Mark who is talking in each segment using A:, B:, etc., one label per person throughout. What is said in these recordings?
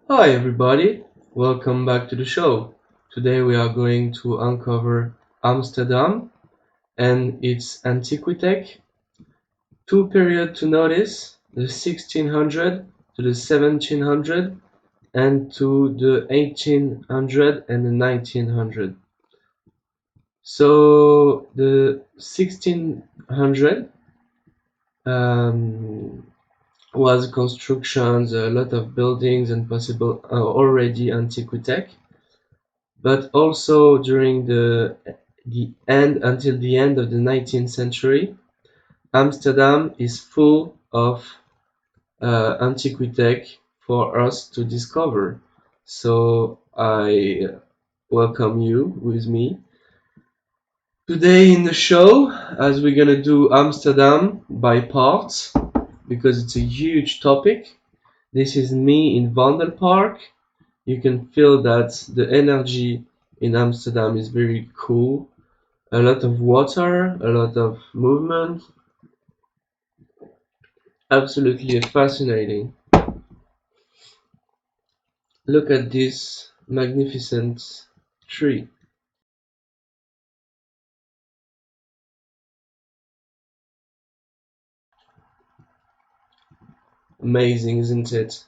A: Hi everybody, welcome back to the show. Today we are going to uncover Amsterdam and its Antiquitech. Two periods to notice, the 1600 to the 1700 and to the 1800 and the 1900. So the 1600 was constructions, a lot of buildings and possible already Antiquitech. But also during the end until the end of the 19th century, Amsterdam is full of Antiquitech for us to discover. So I welcome you with me today in the show, as we're gonna do Amsterdam by parts because it's a huge topic. This is me in Vondelpark. You can feel that the energy in Amsterdam is very cool. A lot of water, a lot of movement. Absolutely fascinating. Look at this magnificent tree. Amazing, isn't it?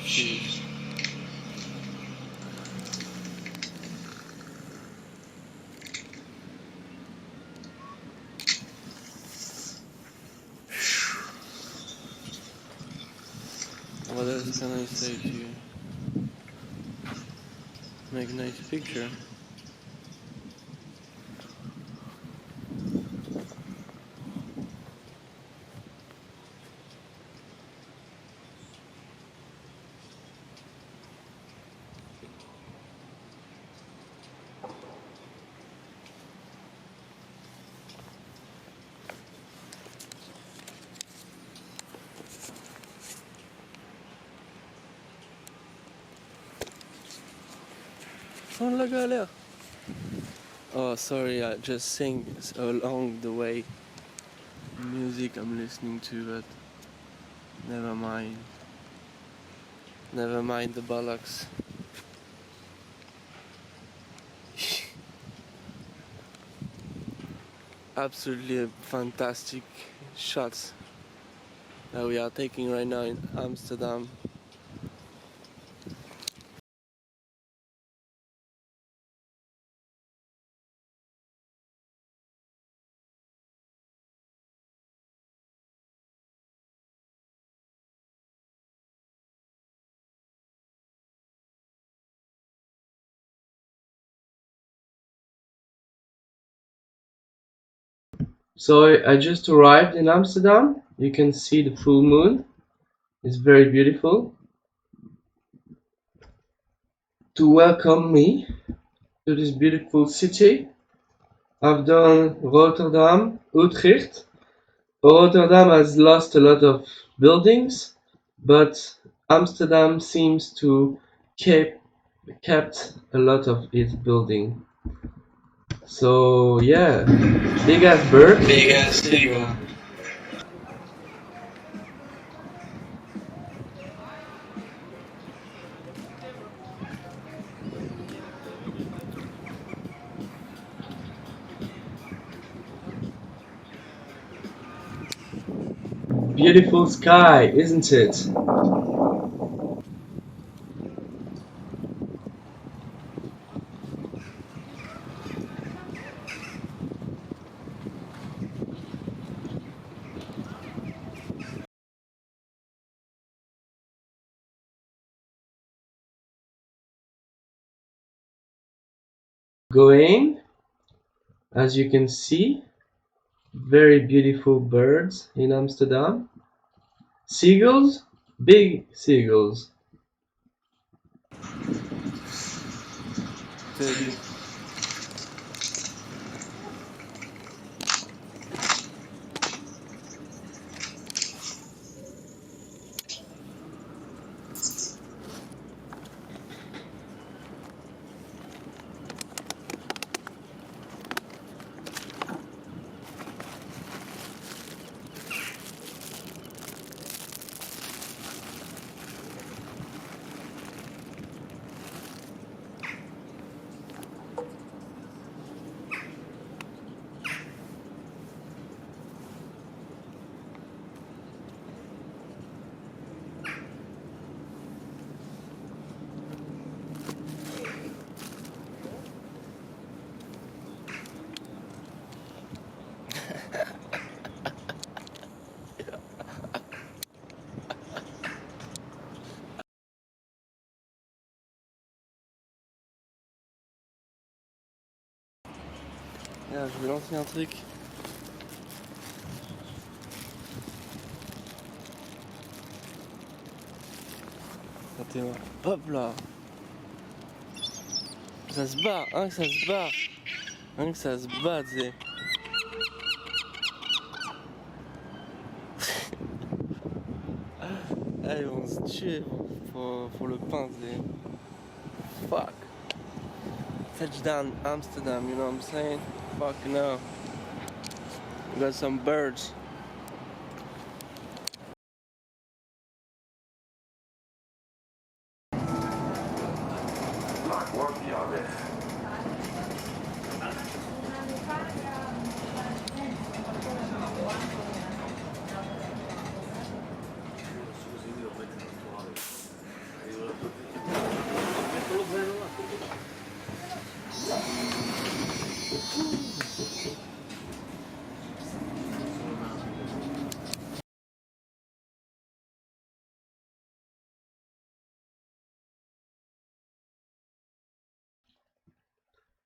B: Shoes. What else can I say to you? Make a nice picture. Oh, la galère. Oh, sorry, I just sing along the way. Music I'm listening to, but never mind. Never mind the bollocks. Absolutely fantastic shots that we are taking right now in Amsterdam.
A: So I just arrived in Amsterdam. You can see the full moon. It's very beautiful. To welcome me to this beautiful city, I've done Rotterdam, Utrecht. Rotterdam has lost a lot of buildings, but Amsterdam seems to keep kept a lot of its building. So yeah, big ass bird.
B: Big ass seagull.
A: Beautiful sky, isn't it? Going, as you can see, very beautiful birds in Amsterdam. Seagulls, big seagulls.
B: Teddy. Là, je vais lancer un truc. Attends, hop là. Ça se bat, hein, que ça se bat. Hein, que ça se bat, tu sais. Ah, ils vont se tuer pour le pain, tu sais. Fuck. Touchdown Amsterdam, you know what I'm saying? Fuck no. We got some birds.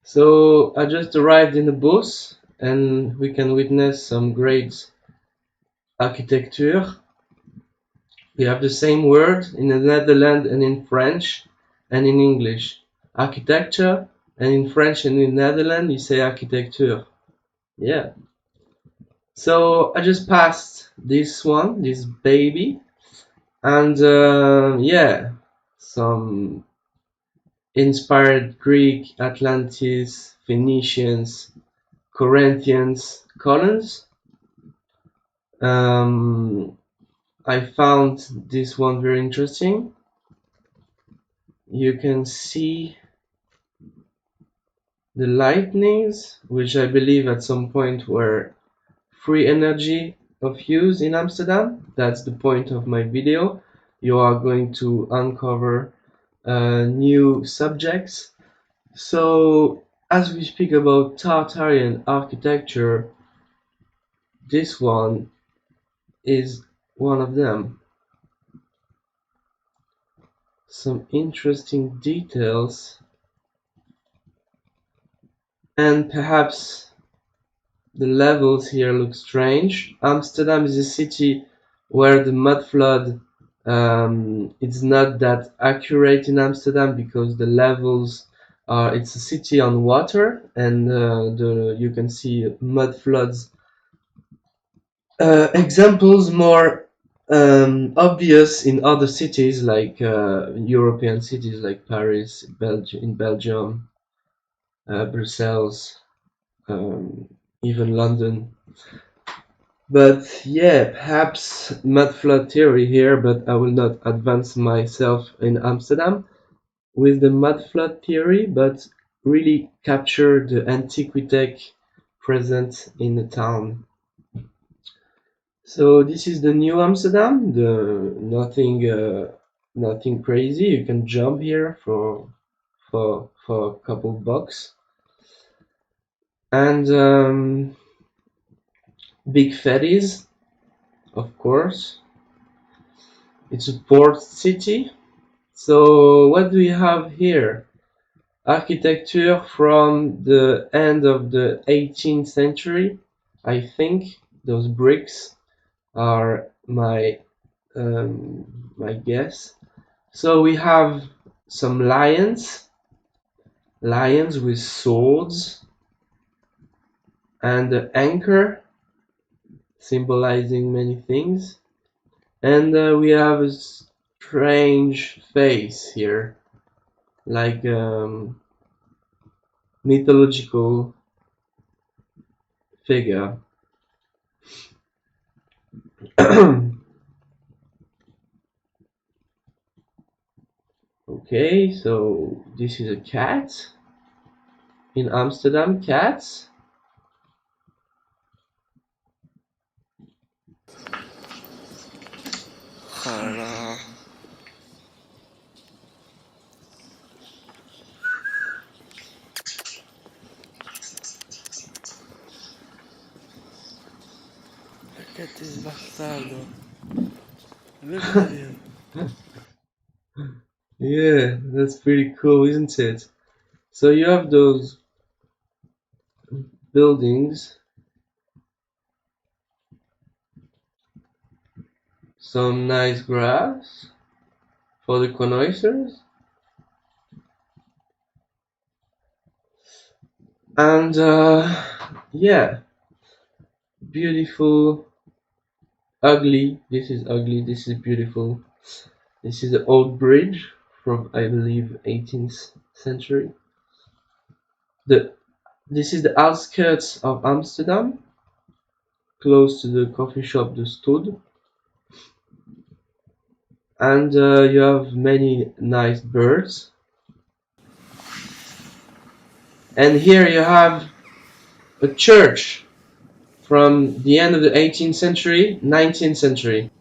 A: So I just arrived in the booth and we can witness some great architecture. We have the same word in the Netherlands and in French and in English. Architecture, and in French and in Netherlands you say architecture. Yeah. So I just passed this one, this baby, and yeah, some inspired Greek, Atlantis, Phoenicians, Corinthians columns. I found this one very interesting. You can see the lightnings, which I believe at some point were free energy of use in Amsterdam. That's the point of my video. You are going to uncover new subjects. So as we speak about Tartarian architecture, this one is one of them. Some interesting details, and perhaps the levels here look strange. Amsterdam is a city where the mudflood it's not that accurate in Amsterdam because the levels are, it's a city on water, and you can see mudfloods examples more obvious in other cities like European cities like Paris, Belgium, Brussels, even London. But yeah, perhaps mudflood theory here, but I will not advance myself in Amsterdam with the mudflood theory, but really capture the Antiquitech present in the town. So this is the new Amsterdam, nothing crazy. You can jump here for a couple bucks, and big ferries, of course. It's a port city. So what do we have here? Architecture from the end of the 18th century. I think those bricks are my guess. So we have some lions with swords, and the anchor symbolizing many things, and we have a strange face here, like mythological figure. Okay, so this is a cat in Amsterdam. Cats.
B: Oh là. Look at this bastardo. Look at him.
A: Yeah, that's pretty cool, isn't it? So you have those buildings, some nice grass for the connoisseurs, and yeah, beautiful, ugly. This is ugly. This is beautiful. This is the old bridge from, I believe, 18th century. This is the outskirts of Amsterdam, close to the coffee shop De Stood, and you have many nice birds. And here you have a church from the end of the 18th century, 19th century.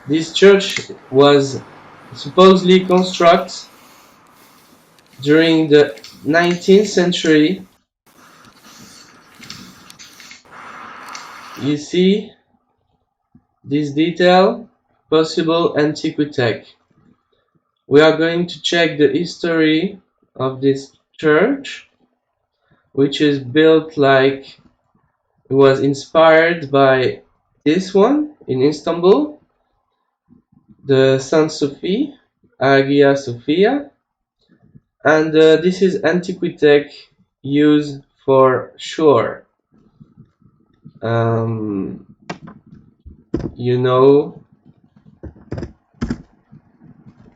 A: This church was supposedly constructed during the 19th century. You see this detail, possible Antiquitech. We are going to check the history of this church, which is built like it was inspired by this one in Istanbul, the Saint Sophie, Hagia Sophia, and this is Antiquitech used for sure. Um, you know,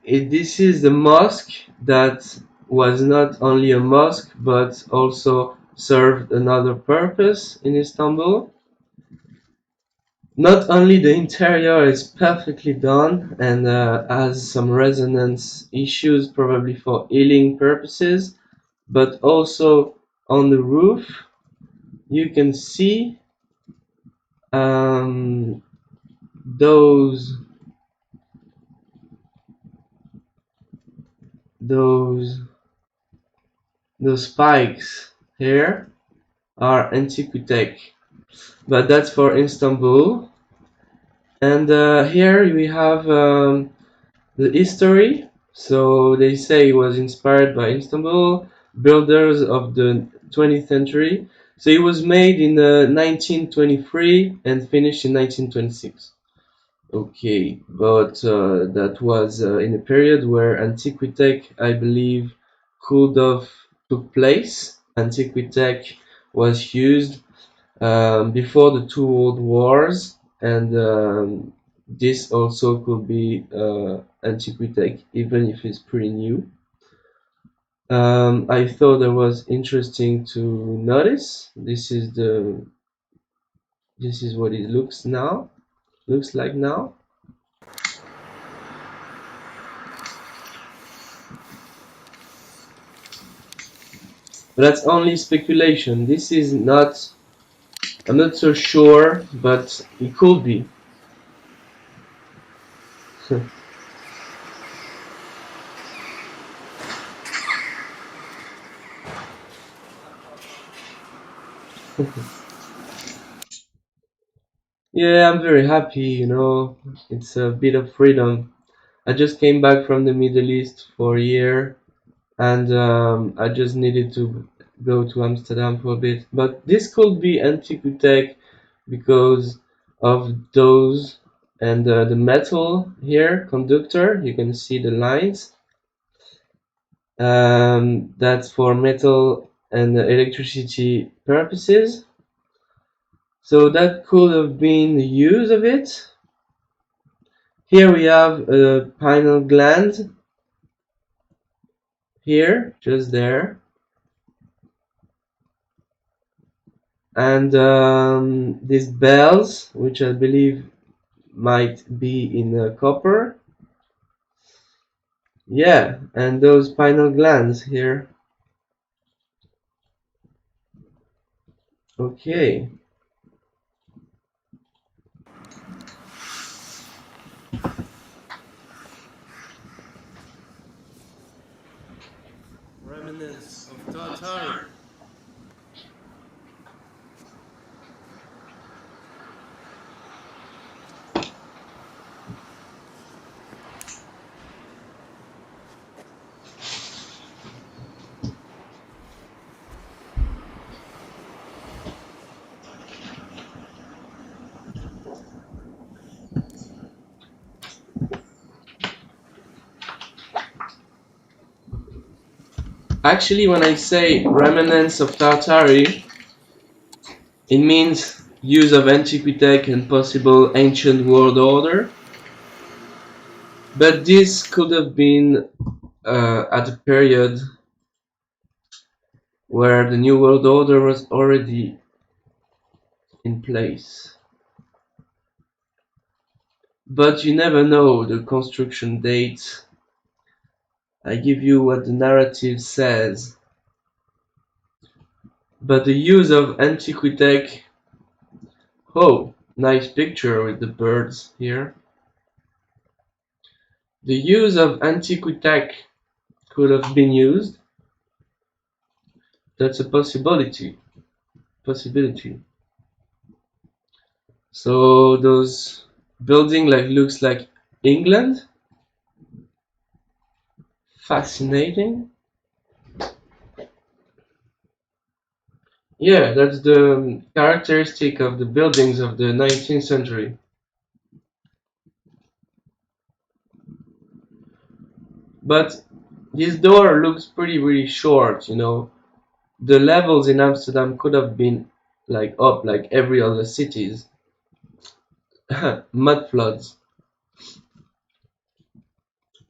A: this is the mosque that was not only a mosque but also served another purpose in Istanbul. Not only the interior is perfectly done and has some resonance issues probably for healing purposes, but also on the roof you can see um, those those those spikes here are Antiquitech, but that's for Istanbul. And here we have the history. So they say it was inspired by Istanbul builders of the 20th century. So it was made in 1923 and finished in 1926. Okay, but that was in a period where Antiquitech, I believe, could have took place. Antiquitech was used before the two world wars, and this also could be Antiquitech, even if it's pretty new. I thought that was interesting to notice. This is what it looks like now. But that's only speculation. This is not. I'm not so sure, but it could be. Yeah, I'm very happy. It's a bit of freedom. I just came back from the Middle East for a year, and I just needed to go to Amsterdam for a bit. But this could be Antiquitech because of those and the metal here, conductor. You can see the lines. That's for metal and electricity purposes. So that could have been the use of it. Here we have a pineal gland. Here, just there. And these bells, which I believe might be in copper. Yeah, and those pineal glands here. Okay. Actually, when I say remnants of Tartary, it means use of Antiquitech and possible ancient world order. But this could have been at a period where the New World Order was already in place. But you never know the construction dates. I give you what the narrative says. But the use of Antiquitech. Oh, nice picture with the birds here. The use of Antiquitech could have been used. That's a possibility. So those building looks like England. Fascinating. Yeah, that's the characteristic of the buildings of the 19th century. But this door looks really short, you know. The levels in Amsterdam could have been up like every other cities. Mudfloods.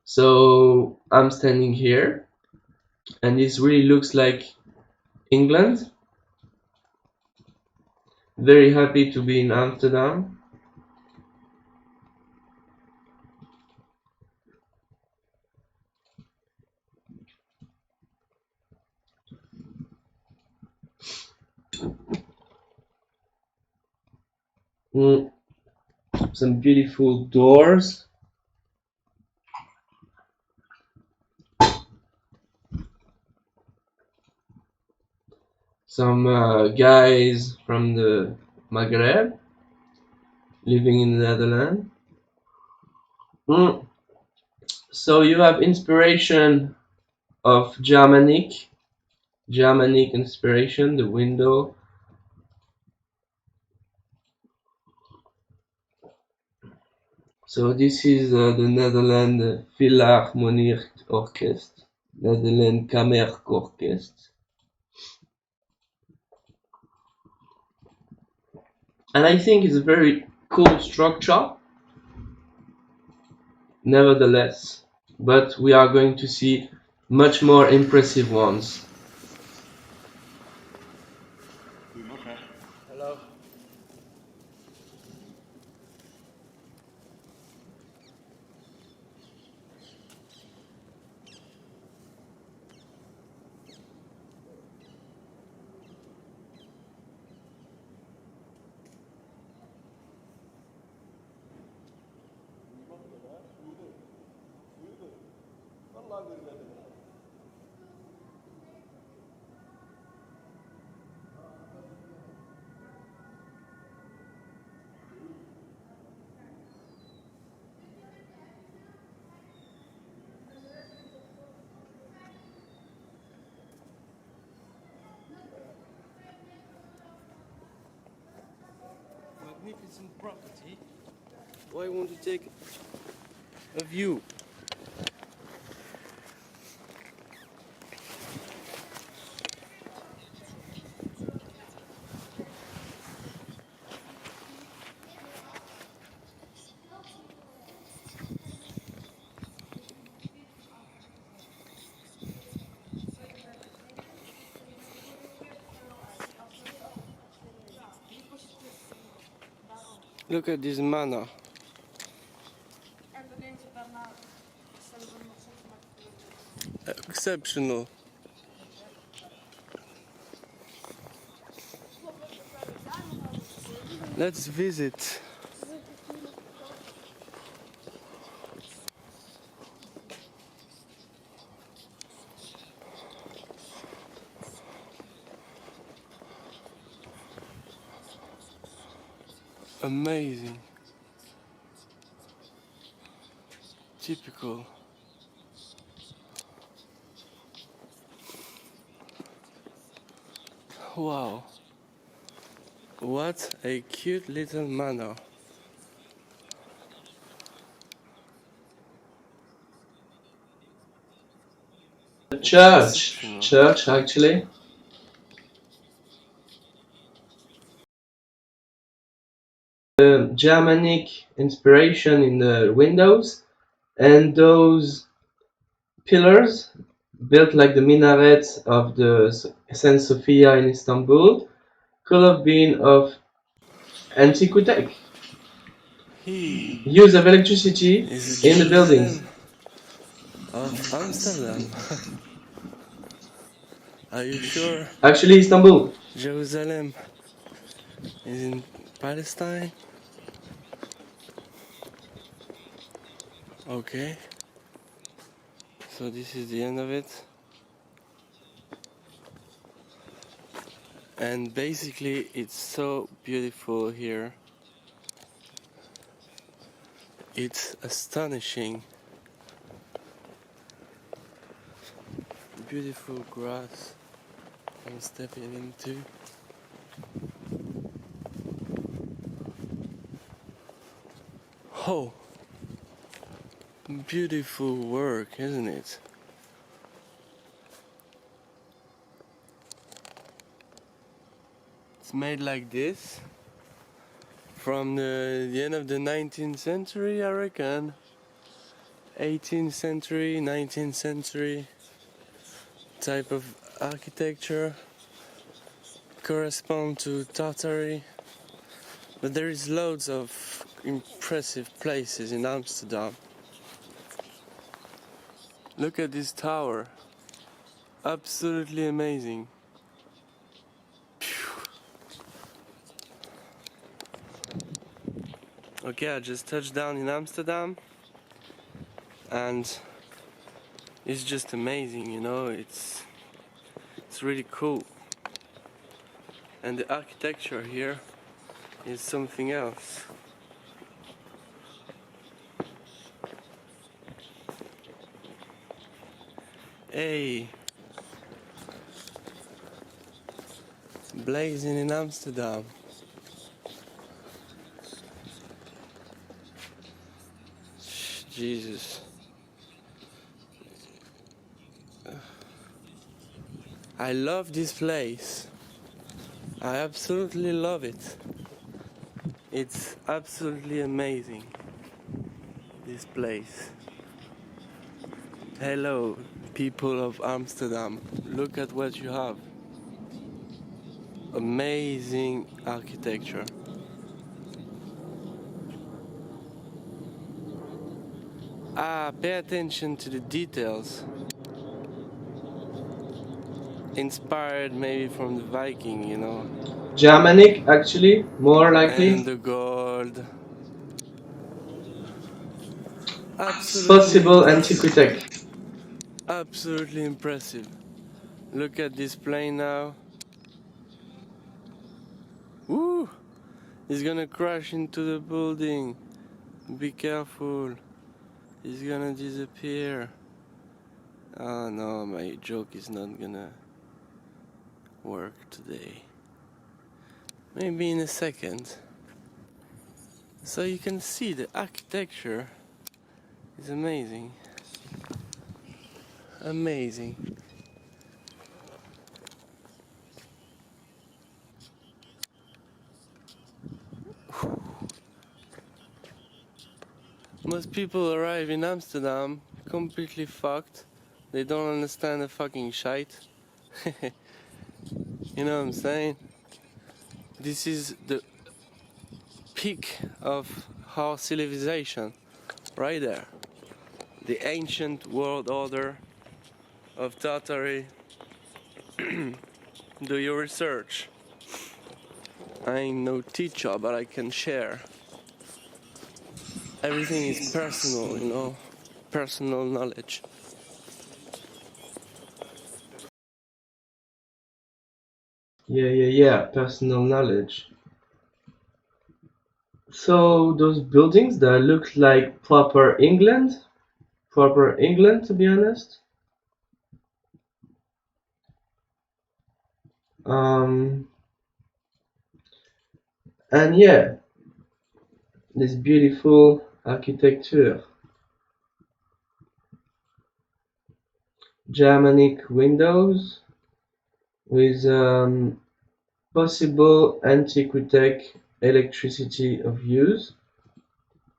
A: So I'm standing here and this really looks like England. Very happy to be in Amsterdam. Some beautiful doors. Some guys from the Maghreb living in the Netherlands. So you have inspiration of Germanic inspiration, the window. So this is the Netherlands Philharmonic Orchestra, Netherlands Kammerorkest. And I think it's a very cool structure, nevertheless. But we are going to see much more impressive ones.
B: Hello. Magnificent property. Why won't you take a view? Look at this manor. Exceptional. Let's visit. Amazing. Typical. Wow. What a cute little manor.
A: A
B: It's
A: church actually. Germanic inspiration in the windows, and those pillars built like the minarets of the Saint Sophia in Istanbul could have been of Antiquitech.
B: He
A: Use of electricity
B: is
A: in the buildings.
B: Jerusalem of Amsterdam. Are you sure
A: Actually, Istanbul.
B: Jerusalem is in Palestine? Okay, so this is the end of it. And basically it's so beautiful here. It's astonishing. Beautiful grass I'm stepping into. Oh, beautiful work, isn't it? It's made like this from the end of the 19th century, I reckon. 18th century, 19th century type of architecture, correspond to Tartary. But there is loads of impressive places in Amsterdam. Look at this tower. Absolutely amazing. Okay, I just touched down in Amsterdam and it's just amazing, you know, it's really cool. And the architecture here is something else. Hey, blazing in Amsterdam. Jesus. I love this place. I absolutely love it. It's absolutely amazing, this place. Hello, people of Amsterdam. Look at what you have. Amazing architecture. Pay attention to the details. Inspired maybe from the Viking, you know.
A: Germanic, actually, more likely.
B: And the gold. Absolutely
A: Possible
B: impressive.
A: Antiquitech.
B: Absolutely impressive. Look at this plane now. Woo! He's gonna crash into the building. Be careful. He's gonna disappear. Oh no, my joke is not gonna work today. Maybe in a second. So you can see the architecture is amazing. Amazing. Most people arrive in Amsterdam completely fucked. They don't understand a fucking shite. You know what I'm saying? This is the peak of our civilization, right there. The ancient world order of Tartary. Do your research. I ain't no teacher, but I can share. Everything is personal, you know, personal knowledge.
A: Yeah. Personal knowledge. So those buildings that look like proper England to be honest. Um, and yeah, this beautiful architecture. Germanic windows with possible Antiquitech electricity of use.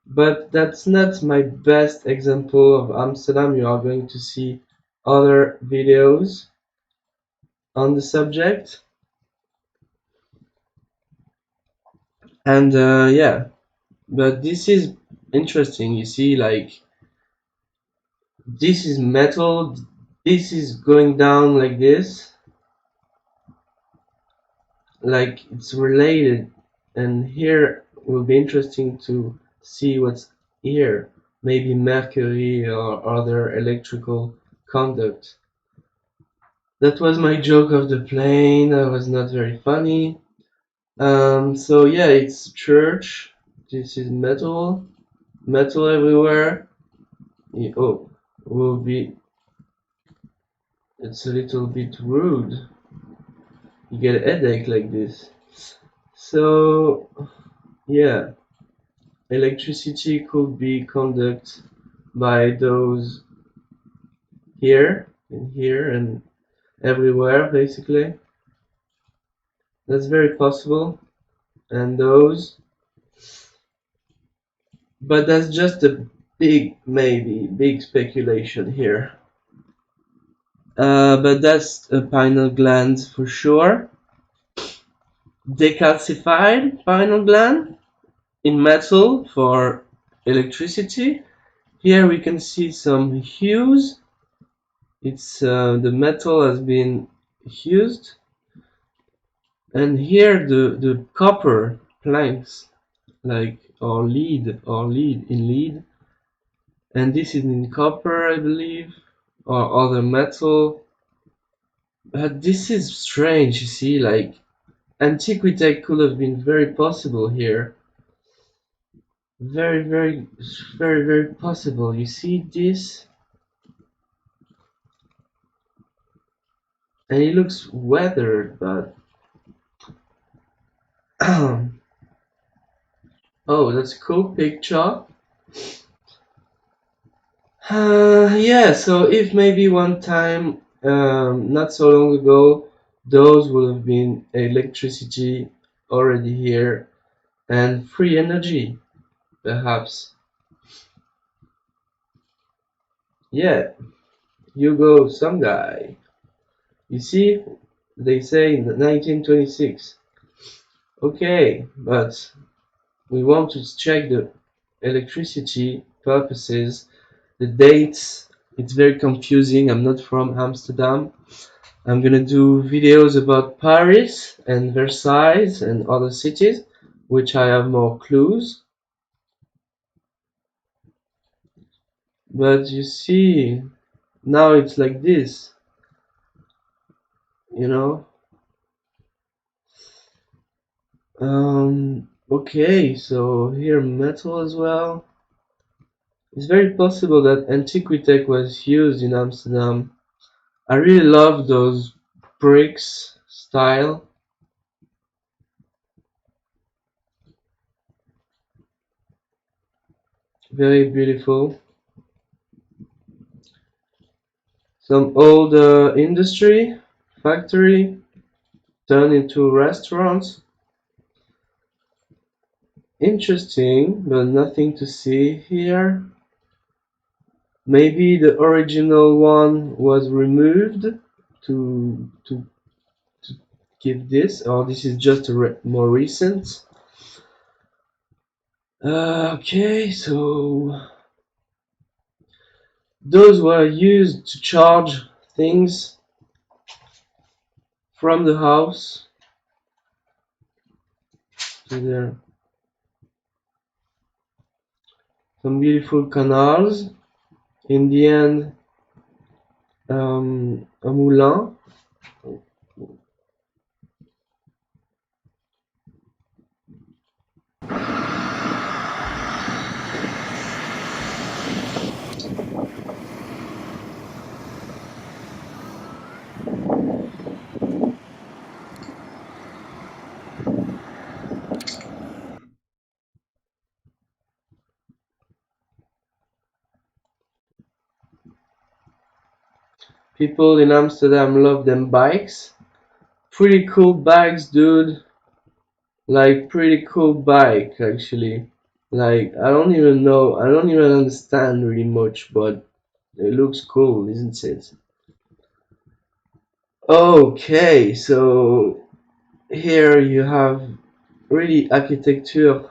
A: But that's not my best example of Amsterdam. You are going to see other videos on the subject. And yeah, but this is interesting. You see, like, this is metal, this is going down like this, like it's related, and here will be interesting to see what's here. Maybe mercury or other electrical conduct. That was my joke of the plane. That was not very funny. So yeah, it's church. This is metal, metal everywhere. Oh, will be. It's a little bit rude. You get a headache like this. So yeah, electricity could be conducted by those here and everywhere basically. That's very possible. And those, but that's just a big speculation here. But that's a pineal gland for sure. Decalcified pineal gland in metal for electricity. Here we can see some hues. It's the metal has been fused, and here the copper planks, like or lead in lead, and this is in copper, I believe, or other metal. But this is strange. You see, like Antiquitech could have been very possible here. Very possible. You see this? And it looks weathered, but oh, that's a cool picture. Yeah, so if maybe one time, not so long ago, those would have been electricity already here and free energy, perhaps. Yeah, Hugo Someguy. You see, they say in 1926. Okay, but we want to check the electricity purposes, the dates. It's very confusing. I'm not from Amsterdam. I'm gonna do videos about Paris and Versailles and other cities, which I have more clues. But you see, now it's like this, you know? Okay, so here metal as well. It's very possible that Antiquitech was used in Amsterdam. I really love those bricks style. Very beautiful. Some old industry, factory, turned into restaurants. Interesting, but nothing to see here. Maybe the original one was removed to give this, or this is just a more recent. Okay, so those were used to charge things from the house to there. Some beautiful canals. In the end, a moulin. People in Amsterdam love them bikes. Pretty cool bikes, dude. Like, pretty cool bike, actually. Like, I don't even know, I don't even understand really much, but it looks cool, isn't it? Okay, so here you have really architecture.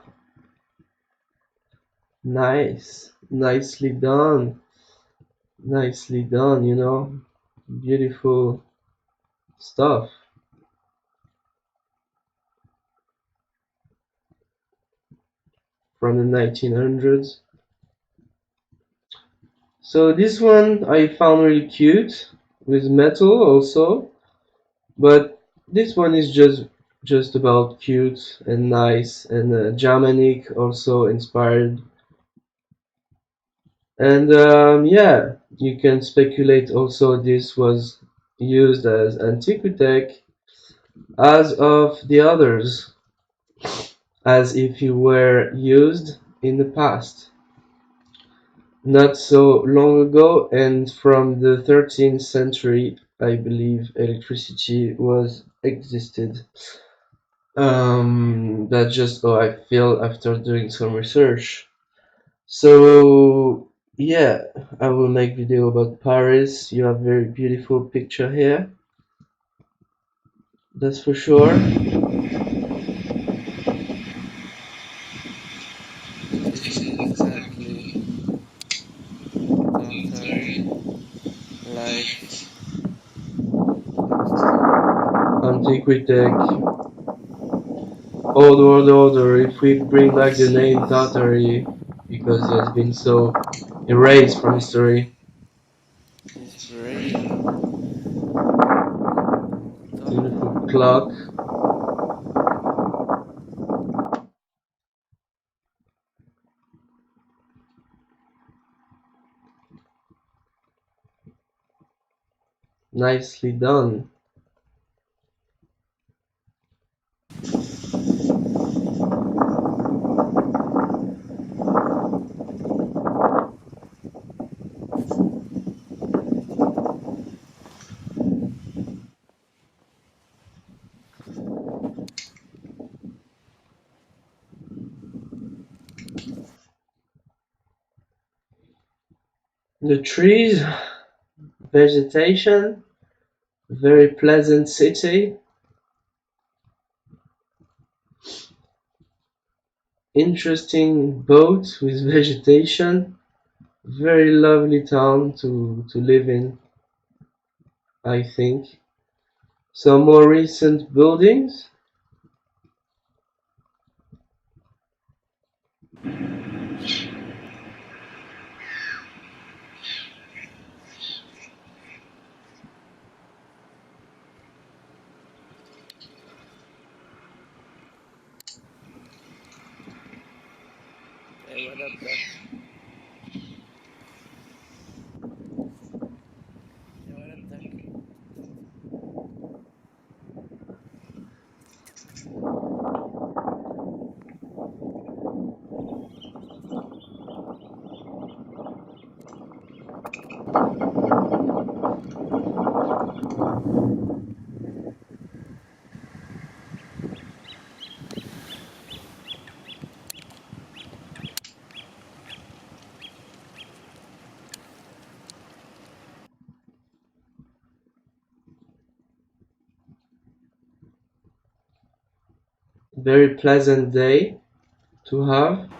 A: Nice, nicely done, you know, beautiful stuff from the 1900s. So this one I found really cute with metal also, but this one is just about cute and nice and Germanic also inspired. And yeah, you can speculate also this was used as Antiquitech as of the others, as if it were used in the past, not so long ago, and from the 13th century, I believe electricity was existed. That's just how I feel after doing some research. So yeah, I will make video about Paris. You have very beautiful picture here. That's for sure.
B: This is exactly tartary, like
A: Antiquitech, old world order. If we bring back the name Tartary, because it has been so erased from history.
B: it's very
A: Beautiful clock. Nicely done. The trees, vegetation, very pleasant city. Interesting boat with vegetation. Very lovely town to live in, I think. Some more recent buildings.
B: hey, what up, duck? Hey, what up, duck?
A: Very pleasant day to have.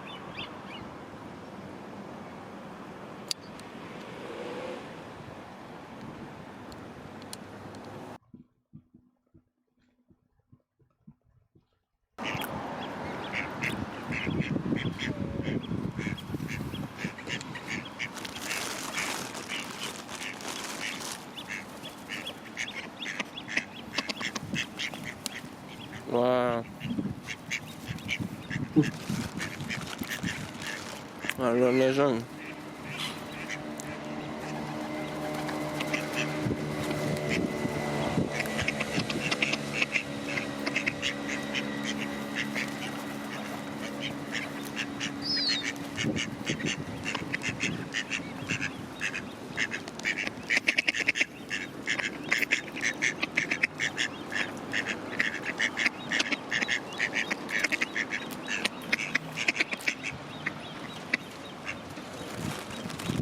B: Wow. Alors, les gens.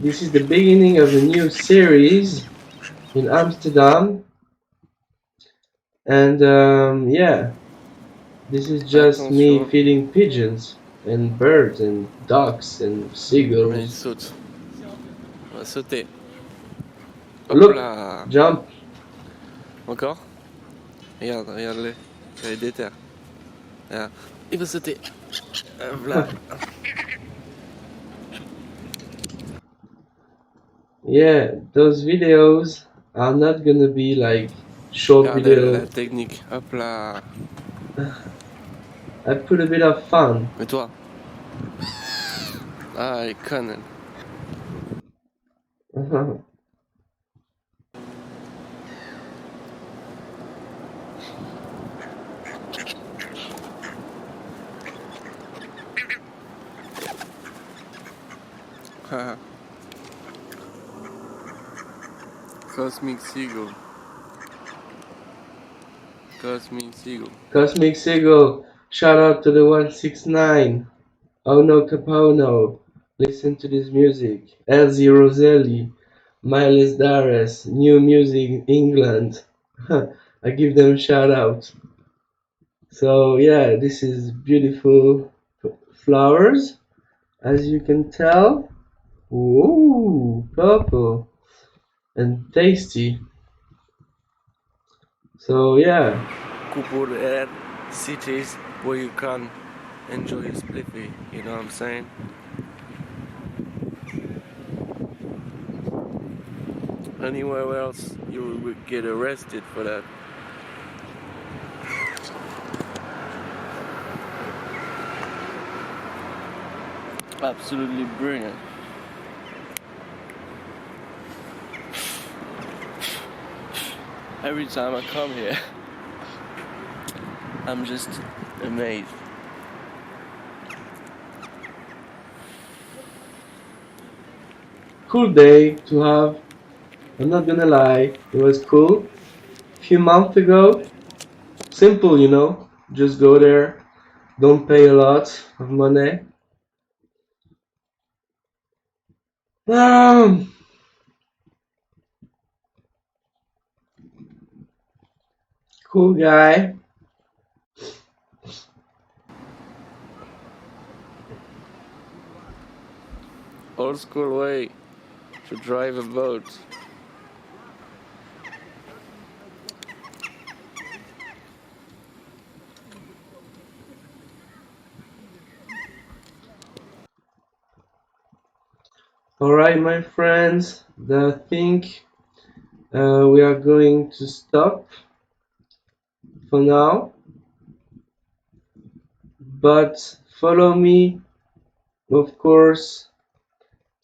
A: This is the beginning of a new series in Amsterdam, and yeah, this is just me
B: Attention.
A: feeding pigeons and birds and ducks and
B: Mais il
A: seagulls.
B: saute. On va sauter. Hop
A: Look,
B: là.
A: jump.
B: Encore. Regarde, regarde-le. Il est déter. Regarde. Il va sauter. Hop là.
A: Yeah, those videos are not gonna be like short
B: Regarde la
A: video.
B: technique. Hop là.
A: I put a bit of fun.
B: Mais toi. Ah, elle est conne. Elle. Cosmic Seagull. Cosmic Seagull.
A: Cosmic Seagull, shout out to the 169. Oh no Capono, listen to this music. Elsie Roselli, Miles Dares, New Music England. I give them a shout out. So yeah, this is beautiful flowers, as you can tell. Ooh, purple and tasty. So yeah,
B: Couple air cities where you can enjoy a spliffy. You know what I'm saying? Anywhere else, you would get arrested for that. Absolutely brilliant. Every time I come here, I'm just amazed.
A: cool day to have. I'm not gonna lie, it was cool. A few months ago, simple, you know, just go there, don't pay a lot of money. Um, cool guy.
B: Old school way to drive a boat.
A: Alright, my friends, I think we are going to stop for now. But follow me, of course,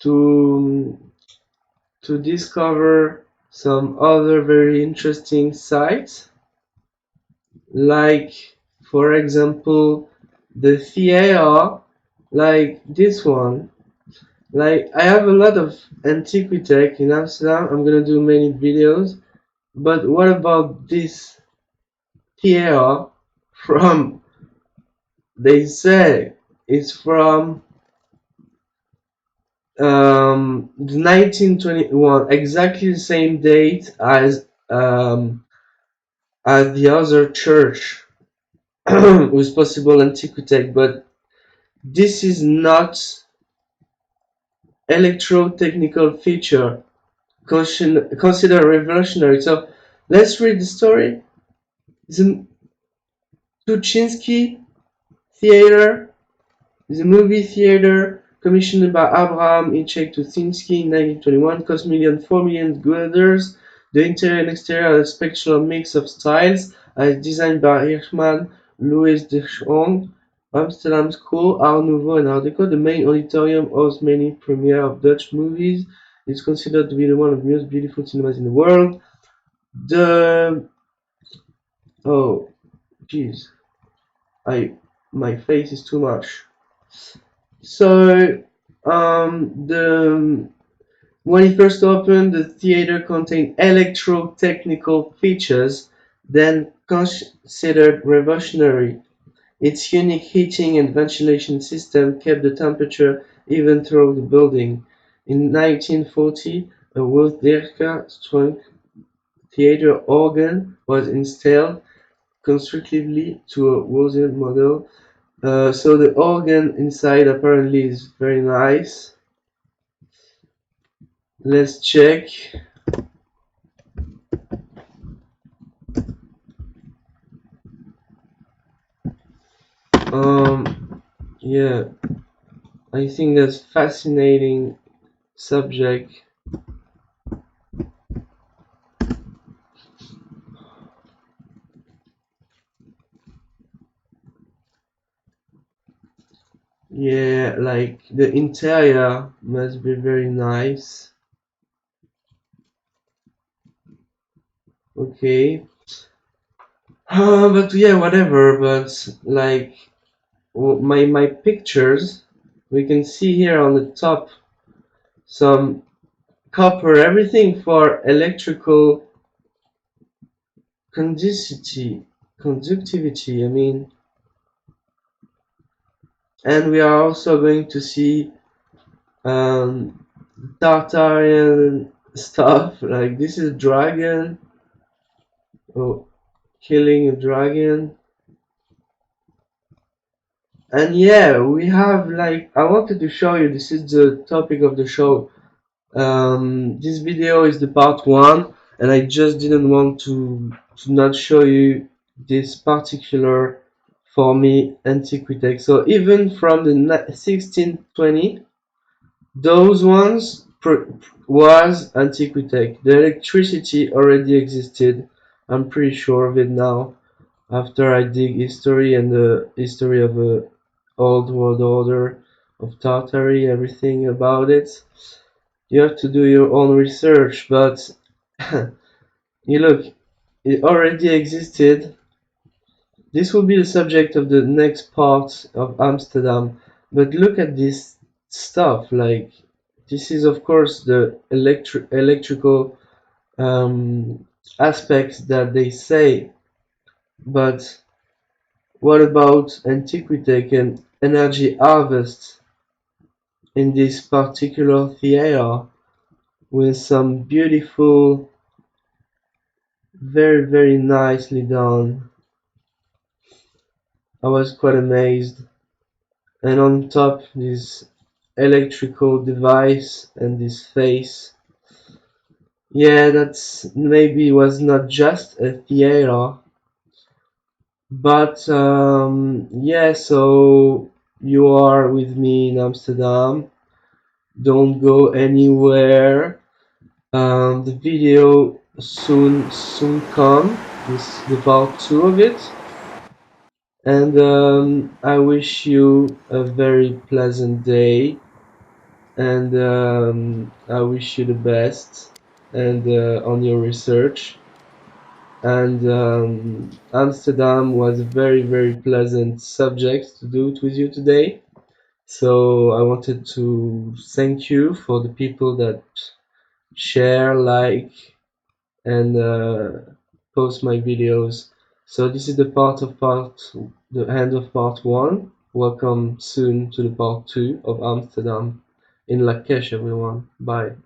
A: to discover some other very interesting sites, like for example the theater, like this one. Like I have a lot of Antiquitech in Amsterdam. I'm gonna do many videos, but what about this theater from? They say it's from 1921, exactly the same date as the other church with possible Antiquitech, but this is not electro-technical feature considered revolutionary. So let's read the story. The Tuchinski Theater is a movie theater commissioned by Abraham Ichek Tuchinski in 1921. Cost $4 million. The interior and exterior are a spectral mix of styles, as designed by Hirschman, Louis de Jong, Amsterdam School, Art Nouveau and Art Deco. The main auditorium hosts many premieres of Dutch movies. It's considered to be one of the most beautiful cinemas in the world. Oh, jeez, my face is too much. So, when it first opened, the theater contained electro-technical features then considered revolutionary. Its unique heating and ventilation system kept the temperature even throughout the building. In 1940, a Wolf-Dierker strung theater organ was installed constructively to a wooden model. So the organ inside apparently is very nice. Let's check. Yeah, I think that's fascinating subject. Yeah, like the interior must be very nice. Okay. But yeah, whatever. But like my pictures, we can see here on the top some copper, everything for electrical conductivity. I mean, and we are also going to see um, Tartarian stuff. Like this is dragon. Oh, killing a dragon. And yeah, we have like I wanted to show you. This is the topic of the show. This video is the part one, and I just didn't want to not show you this particular for me Antiquitech. So even from the 1620, those ones was Antiquitech. The electricity already existed. I'm pretty sure of it now. After I dig history and the history of a old world order of Tartary, everything about it, you have to do your own research. But you look, it already existed. This will be the subject of the next part of Amsterdam. But look at this stuff. Like this is of course the electrical um, aspects that they say. But what about Antiquitech and energy harvest in this particular theater with some beautiful, very nicely done. I was quite amazed. And on top this electrical device and this face. Yeah, that's maybe was not just a theater, but yeah. So you are with me in Amsterdam. Don't go anywhere. The video soon come. This is the part two of it, and I wish you a very pleasant day, and I wish you the best, and on your research. And Amsterdam was a very pleasant subject to do it with you today. So I wanted to thank you for the people that share, like, and post my videos. So this is the end of part one. Welcome soon to the part two of Amsterdam in Lakesh, everyone. Bye.